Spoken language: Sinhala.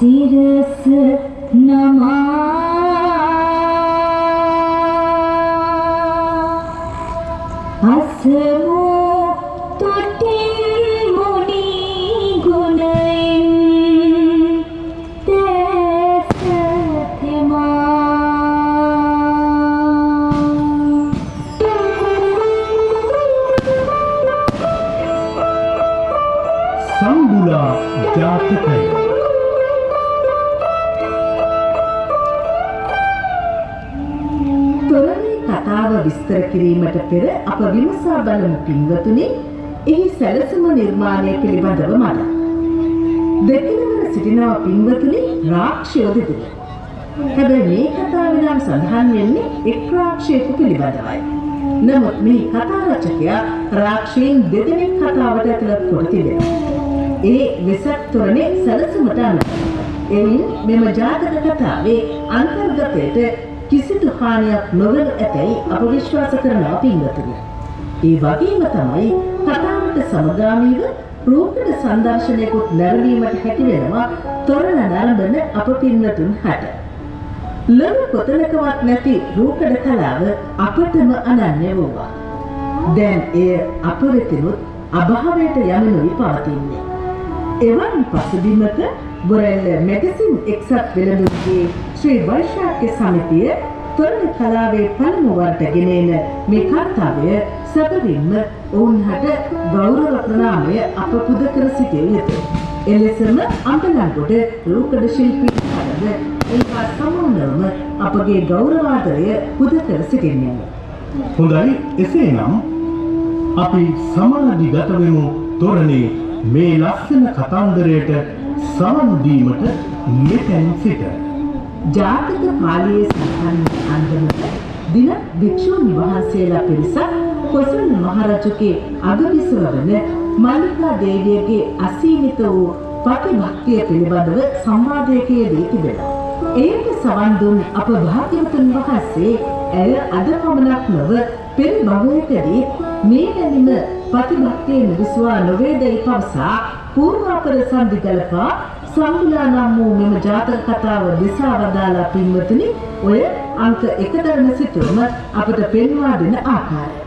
සිරස නමා අසමු තොටින් මුනි ගුණෙන් තෙසතෙමා සම්බුලා ජාතකය කතාව විස්තර කිරීමට පෙර අප විමසා බලමු පින්වතුනි, එහි සැලසුම නිර්මාණය පිළිබඳව මත. දෙකිනවර සිටිනවා පින්වතුනි රාක්ෂයෝ දෙදෙනෙක්. හැබැයි මේ කතාවේ නම් සඳහන් වෙන්නේ එක් රාක්ෂයෙකු පිළිබඳවයි. නමුත් මේ කතා රචකයා රාක්ෂයන් දෙදෙනෙක් කතාවට ඇතුළත් කොට තිබෙනවා. ඒ වෙසක් තොරණේ සැලසුමට අනුව. එයින් මෙම ජාතක කතාවේ අන්තර්ගතයට කිසිදු හානියක් නොවන ඇතැයි අප විශ්වාස කරනවා පින්වතුනි. ඒ වගේම තමයි කතාවට සමගාමීව රූකඩ සංදර්ශනයකුත් නැරඹීමට හැකි වෙනවා තොරණ නරඹන අප පින්වතුන් හට. ලොව කොතනකවත් නැති රූකඩ කලාව අපටම අනන්‍ය වූවා. දැන් එය අප වෙතිනුත් අභාවයට යමිනුයි පවතින්නේ. එවන් පසුබිමක බොරැල්ල මැගසින් එක්සත් වෙළඳුන්ගේ ශ්‍රී වෛශාඛ්‍ය සමිතිය තොරණ කලාවේ පළමු වරට ගෙනෙන මේ කර්තව්‍ය සැබවින්ම ඔවුන්හට ගෞරව ප්‍රණාමය අප පුද කර සිටිය යුතුයි. එලෙසම අම්බලන්ගොඩ රූකඩ ශිල්පී කලද ඒවා සමූලවම අපගේ ගෞරවාදරය පුද කර සිටින්නේ. හොඳයි, එසේනම් අපි සමාධිගත වෙමු තොරණේ මේ ලස්සන කතන්දරයට සමන් දීමට මෙතෙන් සිට. ජාතක පාළියේ සඳහන් අන්දමට දින භික්ෂුන් වහන්සේලා පිරිසක් කොසල් මහරජුගේ අගබිසව වන මල්ලිකා දේවියගේ අසීමිත වූ ප්‍රතිභක්තිය පිළිබඳව සංවාදයකදී තිබෙනවා. ඒකට සවන් දුන් අප භාග්‍යවතුන් වහන්සේ ඇය අද පමණක් නොව පෙර භවයකදී මේ ගැනීම ප්‍රතිභක්තිය නිවිසුවා නොවේදයි පවසා පූර්වාපර සන්ධි ගලපා සම්බුලා නම් වූ මෙම ජාතක කතාව දෙසා වදාලා පින්වතුනි, ඔය අංක 1 දරන සිටුම අපට පෙන්වා දෙන ආකාරය.